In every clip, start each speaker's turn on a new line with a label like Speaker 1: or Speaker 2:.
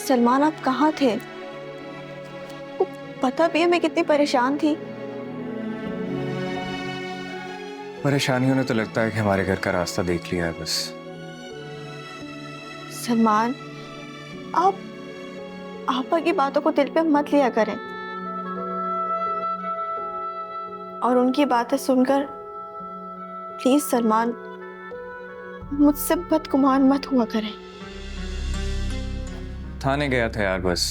Speaker 1: सलमान आप कहाँ थे? को पता भी है मैं कितनी परेशान थी।
Speaker 2: परेशानियों ने तो लगता है कि हमारे घर का रास्ता देख लिया है बस।
Speaker 1: सलमान आप आपा की बातों को दिल पे मत लिया करें और उनकी बातें सुनकर प्लीज सलमान मुझसे बदगुमान मत हुआ करें।
Speaker 2: थाने गया था यार बस।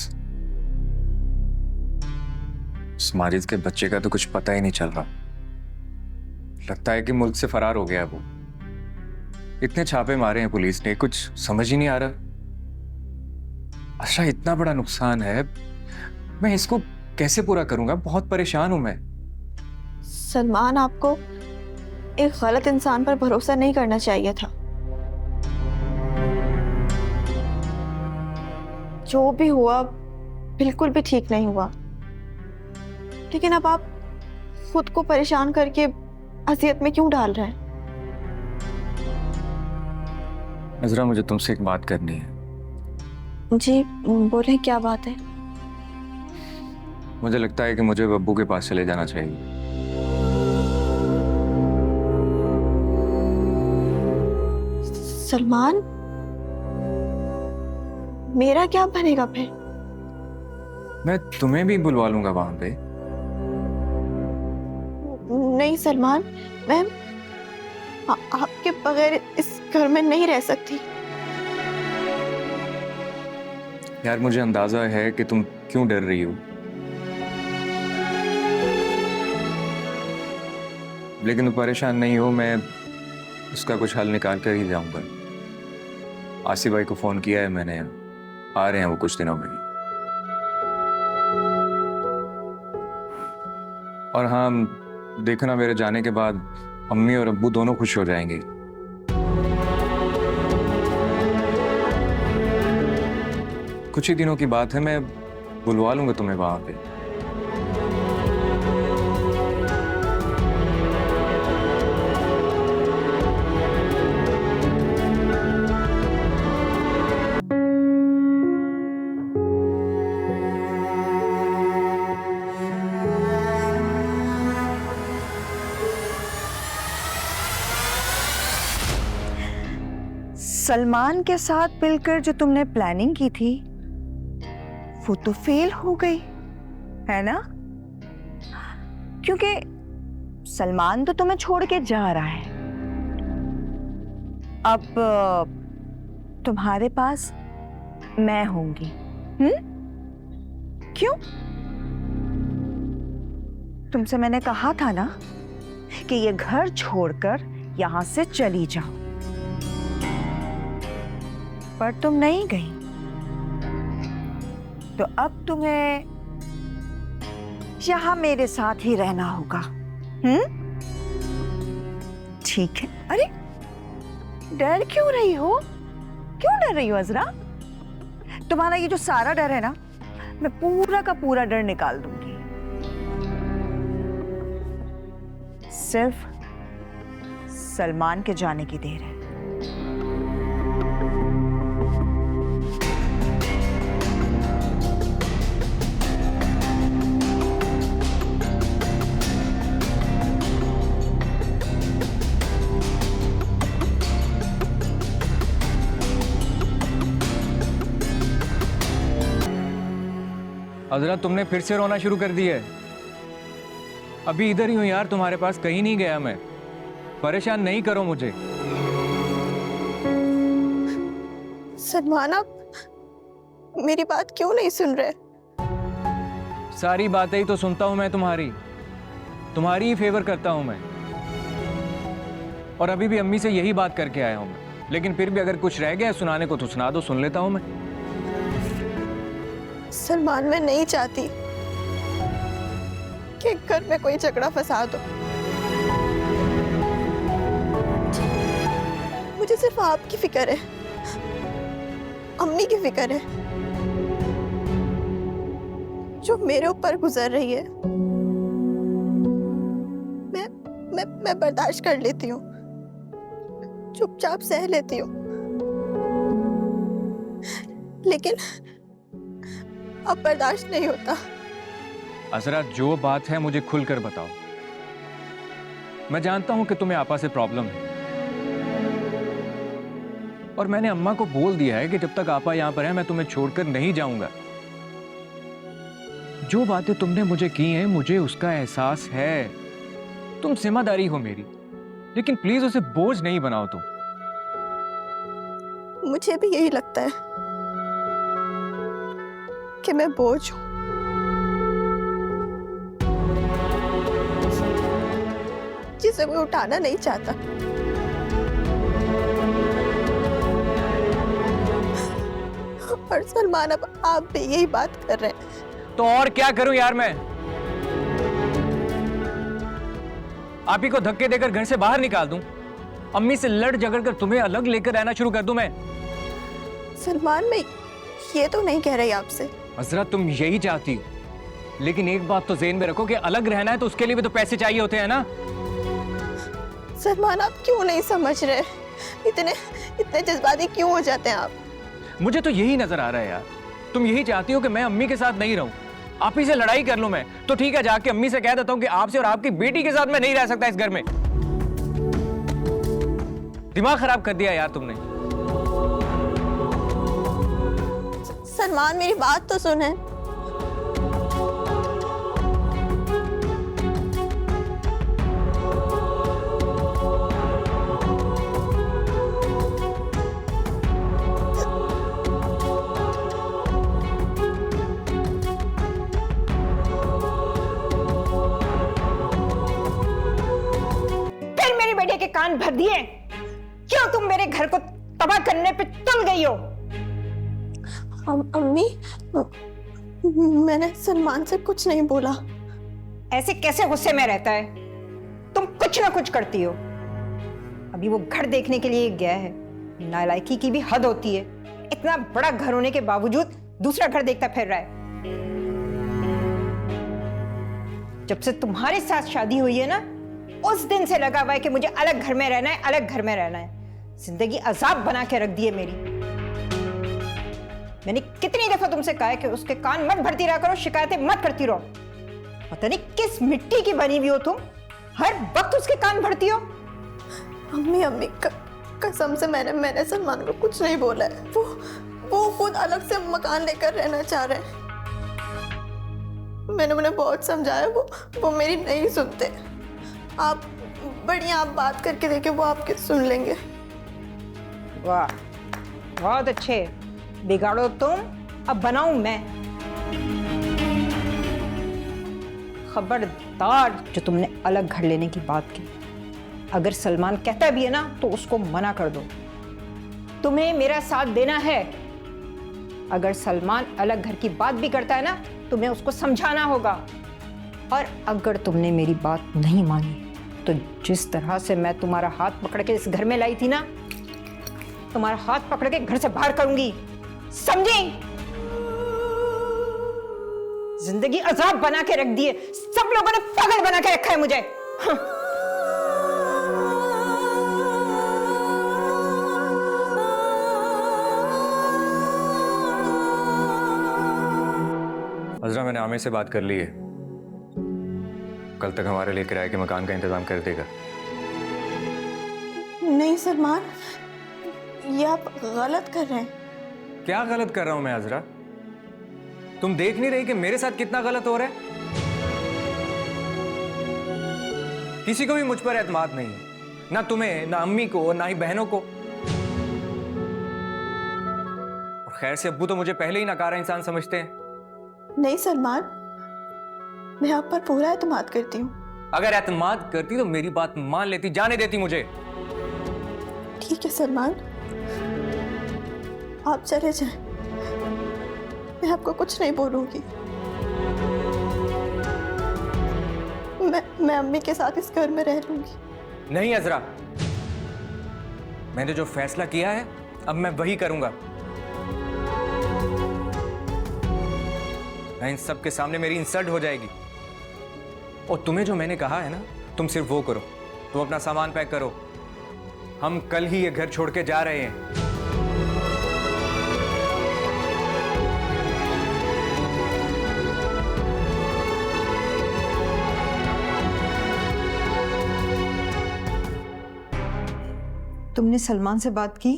Speaker 2: उस माजिद के बच्चे का तो कुछ पता ही नहीं चल रहा। लगता है कि मुल्क से फरार हो गया वो। इतने छापे मारे हैं पुलिस ने, कुछ समझ ही नहीं आ रहा। अच्छा इतना बड़ा नुकसान है, मैं इसको कैसे पूरा करूंगा? बहुत परेशान हूं मैं।
Speaker 1: सलमान आपको एक गलत इंसान पर भरोसा नहीं करना चाहिए था। जो भी हुआ बिल्कुल भी ठीक नहीं हुआ, लेकिन अब आप खुद को परेशान करके अजियत में क्यों डाल रहे हैं?
Speaker 2: नजरा मुझे तुमसे एक बात करनी है।
Speaker 1: जी बोले, क्या बात है?
Speaker 2: मुझे लगता है कि मुझे बब्बू के पास चले जाना चाहिए।
Speaker 1: सलमान मेरा क्या बनेगा फिर?
Speaker 2: मैं तुम्हें भी बुलवा लूंगा वहां पे।
Speaker 1: नहीं सलमान, मैं आपके बगैर इस घर में नहीं रह सकती।
Speaker 2: यार मुझे अंदाजा है कि तुम क्यों डर रही हो, लेकिन तुम परेशान नहीं हो। मैं उसका कुछ हल निकाल कर ही जाऊंगा। आसिफ भाई को फोन किया है मैंने, आ रहे हैं वो कुछ दिनों में ही। और हाँ, देखना मेरे जाने के बाद अम्मी और अब्बू दोनों खुश हो जाएंगे। कुछ ही दिनों की बात है, मैं बुलवा लूंगा तुम्हें वहां पे।
Speaker 3: सलमान के साथ मिलकर जो तुमने प्लानिंग की थी वो तो फेल हो गई है ना? क्योंकि सलमान तो तुम्हें छोड़ के जा रहा है। अब तुम्हारे पास मैं होंगी। क्यों? तुमसे मैंने कहा था ना कि ये घर छोड़कर यहां से चली जाओ, पर तुम नहीं गई। तो अब तुम्हें यहां मेरे साथ ही रहना होगा। ठीक है। अरे डर क्यों रही हो? क्यों डर रही हो अजरा? तुम्हारा ये जो सारा डर है ना, मैं पूरा का पूरा डर निकाल दूंगी। सिर्फ सलमान के जाने की देर है।
Speaker 2: अजरा तुमने फिर से रोना शुरू कर दिया है। अभी इधर ही हूं यार, तुम्हारे पास कहीं नहीं गया मैं। परेशान नहीं करो मुझे।
Speaker 1: सलमान आप मेरी बात क्यों नहीं सुन रहे?
Speaker 2: सारी बातें ही तो सुनता हूं मैं तुम्हारी ही फेवर करता हूं मैं। और अभी भी अम्मी से यही बात करके आया हूं मैं। लेकिन फिर भी अगर कुछ रह गया सुनाने को तो सुना दो, सुन लेता हूं मैं।
Speaker 1: सलमान मैं नहीं चाहती कि घर में कोई झगड़ा फसाद हो। मुझे सिर्फ आपकी फिक्र है, अम्मी की फिक्र है जो मेरे ऊपर गुजर रही है। मैं बर्दाश्त कर लेती हूँ, चुपचाप सह लेती हूँ, लेकिन अब बर्दाश्त नहीं होता।
Speaker 2: अजरा, जो बात है मुझे खुलकर बताओ। मैं जानता हूं कि तुम्हें आपा से प्रॉब्लम है, और मैंने अम्मा को बोल दिया है कि जब तक आपा यहां पर है मैं तुम्हें छोड़कर नहीं जाऊंगा। जो बातें तुमने मुझे की हैं मुझे उसका एहसास है। तुम जिम्मेदारी हो मेरी, लेकिन प्लीज उसे बोझ नहीं बनाओ तुम।
Speaker 1: मुझे भी यही लगता है कि मैं बोझ हूं, जिसे कोई उठाना नहीं चाहता। और सलमान, अब आप भी यही बात कर रहे हैं।
Speaker 2: तो और क्या करूं यार मैं? आप ही को धक्के देकर घर से बाहर निकाल दूं? अम्मी से लड़ झगड़ कर तुम्हें अलग लेकर रहना शुरू कर दूं मैं?
Speaker 1: सलमान, मैं ये तो नहीं कह रही आपसे।
Speaker 2: अजरा, तुम यही चाहती हो, लेकिन एक बात तो ज़हन में रखो कि अलग रहना है तो उसके लिए भी तो पैसे चाहिए होते हैं ना।
Speaker 1: सलमान, आप क्यों नहीं समझ रहे? इतने जज्बाती क्यों हो जाते हैं आप?
Speaker 2: मुझे तो यही नजर आ रहा है यार, तुम यही चाहती हो कि मैं अम्मी के साथ नहीं रहूं, आप ही से लड़ाई कर लूं। मैं तो ठीक है, जाके अम्मी से कह देता हूं कि आपसे और आपकी बेटी के साथ मैं नहीं रह सकता इस घर में। दिमाग खराब कर दिया यार तुमने।
Speaker 1: सलमान, मेरी बात तो सुने।
Speaker 4: फिर मेरी बेटे के कान भर दिए? क्यों तुम मेरे घर को तबाह करने पे तुल गई हो?
Speaker 1: अम्मी, मैंने सलमान से कुछ नहीं बोला।
Speaker 4: ऐसे कैसे गुस्से में रहता है? तुम कुछ ना कुछ करती हो। अभी वो घर देखने के लिए गया है। नालायकी की भी हद होती है। इतना बड़ा घर होने के बावजूद दूसरा घर देखता फिर रहा है। जब से तुम्हारे साथ शादी हुई है ना, उस दिन से लगा हुआ है कि मुझे अलग घर में रहना है, अलग घर में रहना है। जिंदगी अजाब बना के रख दी है मेरी। मैंने कितनी दफा तुमसे कहा है कि उसके कान मत भरती रहा करो, शिकायतें मत करती रहो। पता नहीं किस मिट्टी की बनी हुई हो तुम, हर वक्त उसके कान भरती हो।
Speaker 1: अम्मी, कसम से मैंने सलमान को कुछ नहीं बोला है। वो खुद अलग से मकान लेकर रहना चाह रहे हैं। मैंने उन्हें बहुत समझाया, वो मेरी नहीं सुनते। आप बढ़िया, आप बात करके देखे, वो आपके सुन लेंगे।
Speaker 4: वाह, बहुत अच्छे। बिगाड़ो तुम, अब बनाऊं मैं। खबरदार जो तुमने अलग घर लेने की बात की, अगर सलमान कहता भी है ना तो उसको मना कर दो। तुम्हें मेरा साथ देना है। अगर सलमान अलग घर की बात भी करता है ना, तुम्हें उसको समझाना होगा। और अगर तुमने मेरी बात नहीं मानी तो जिस तरह से मैं तुम्हारा हाथ पकड़ के इस घर में लाई थी ना, तुम्हारा हाथ पकड़ के घर से बाहर करूंगी, समझी? जिंदगी अजाब बना के रख दी है। सब लोगों ने पागल बना के रखा है मुझे। हाँ।
Speaker 2: अजरा, मैंने आमिर से बात कर ली है, कल तक हमारे लिए किराए के मकान का इंतजाम कर देगा।
Speaker 1: नहीं सलमान, ये आप गलत कर रहे हैं।
Speaker 2: क्या गलत कर रहा हूं मैं अजरा? तुम देख नहीं रही कि मेरे साथ कितना गलत हो रहा है? किसी को भी मुझ पर एतमाद नहीं है, ना तुम्हें, ना अम्मी को, ना ही बहनों को। और खैर से अब्बू तो मुझे पहले ही नकारा इंसान समझते हैं।
Speaker 1: नहीं सलमान, मैं आप पर पूरा एतमाद करती हूँ।
Speaker 2: अगर एतमाद करती तो मेरी बात मान लेती, जाने देती मुझे।
Speaker 1: ठीक है सलमान, आप चले जाएं। मैं आपको कुछ नहीं बोलूंगी। मैं अम्मी के साथ इस घर में रह लूंगी।
Speaker 2: नहीं अजरा, मैंने जो फैसला किया है अब मैं वही करूंगा। इन सब के सामने मेरी इंसल्ट हो जाएगी। और तुम्हें जो मैंने कहा है ना, तुम सिर्फ वो करो। तुम अपना सामान पैक करो, हम कल ही ये घर छोड़ के जा रहे हैं।
Speaker 3: तुमने सलमान से बात की?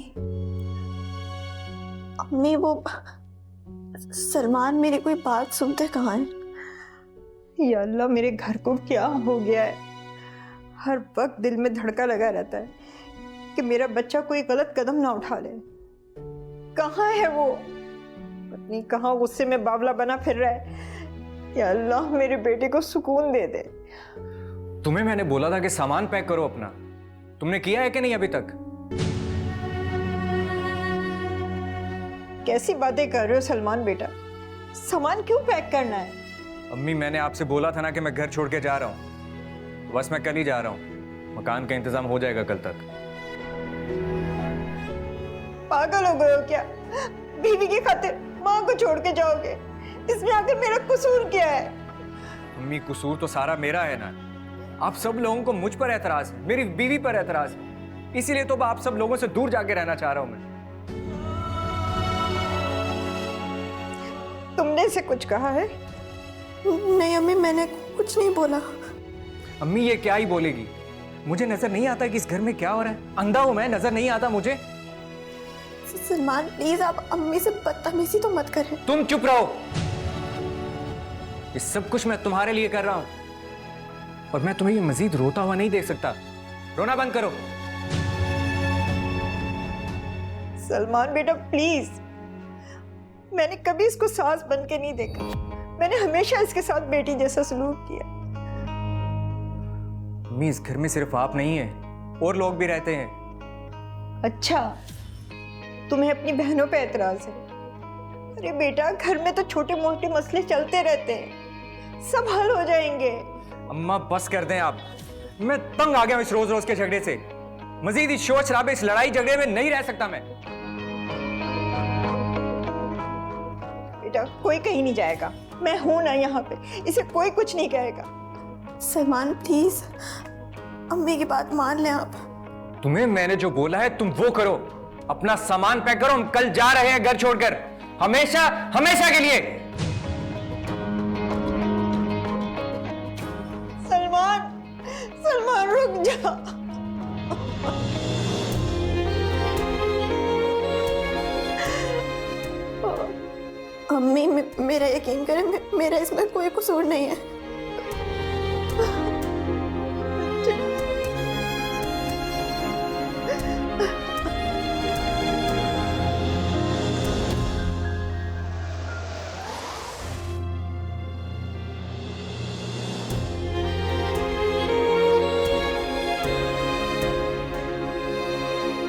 Speaker 1: अम्मी वो सलमान मेरी कोई बात सुनते कहाँ है?
Speaker 4: या अल्लाह, मेरे घर को क्या हो गया है? हर वक्त दिल में धड़का लगा रहता है कि मेरा बच्चा कोई गलत कदम ना उठा ले। कहाँ है वो? पत्नी कहाँ गुस्से में बावला बना फिर रहा है। या अल्लाह, मेरे बेटे को सुकून दे दे।
Speaker 2: तुम्हें मैंने बोला था कि सामान पैक करो अपना, तुमने किया है कि नहीं अभी तक?
Speaker 4: कैसी बातें कर रहे हो सलमान बेटा? सामान क्यों पैक करना है?
Speaker 2: अम्मी, मैंने आपसे बोला था ना कि मैं घर छोड़ के जा रहा हूँ। बस मैं कल ही जा रहा हूँ, मकान का इंतजाम हो जाएगा कल तक।
Speaker 4: पागल हो गए हो क्या? बीवी की खातिर माँ को छोड़ के जाओगे? इसमें आखिर मेरा कसूर क्या है?
Speaker 2: अम्मी, कसूर तो सारा मेरा है ना। आप सब लोगों को मुझ पर एतराज है, मेरी बीवी पर एतराज है, इसीलिए तो आप सब लोगों से दूर जाके रहना चाह रहा हूं मैं।
Speaker 4: तुमने इसे कुछ कहा है?
Speaker 1: नहीं अम्मी, मैंने कुछ नहीं बोला।
Speaker 2: अम्मी, ये क्या ही बोलेगी? मुझे नजर नहीं आता कि इस घर में क्या हो रहा है? अंधा हूं मैं, नजर नहीं आता मुझे?
Speaker 1: सलमान प्लीज आप अम्मी से बदतमीजी तो मत करें।
Speaker 2: तुम चुप रहो। ये सब कुछ मैं तुम्हारे लिए कर रहा हूं और मैं तुम्हें ये मजीद रोता हुआ नहीं देख सकता। रोना बंद करो।
Speaker 4: सलमान बेटा प्लीज, मैंने कभी इसको सास बन के नहीं देखा। मैंने हमेशा इसके साथ बेटी जैसा सलूक किया।
Speaker 2: अम्मी, इस घर में सिर्फ आप नहीं है, और लोग भी रहते हैं।
Speaker 4: अच्छा, तुम्हें अपनी बहनों पे एतराज है? अरे बेटा, घर में तो छोटे मोटे मसले चलते रहते हैं, सब हल हो जाएंगे।
Speaker 2: अम्मा, बस कर दें आप। मैं तंग आ गया हूं इस रोज रोज के झगड़े से। मजीद इस शोर शराबे, इस लड़ाई झगड़े में नहीं रह सकता मैं।
Speaker 4: बेटा, कोई कहीं नहीं जाएगा, मैं हूं ना यहाँ पे, इसे कोई कुछ नहीं कहेगा।
Speaker 1: सलमान प्लीज अम्मी की बात मान लें आप।
Speaker 2: तुम्हें मैंने जो बोला है तुम वो करो। अपना सामान पैक करो, हम कल जा रहे हैं घर छोड़कर, हमेशा हमेशा के लिए।
Speaker 4: सलमान, सलमान रुक जा।
Speaker 1: अम्मी मेरा यकीन करें, मेरा इसमें कोई कसूर नहीं है।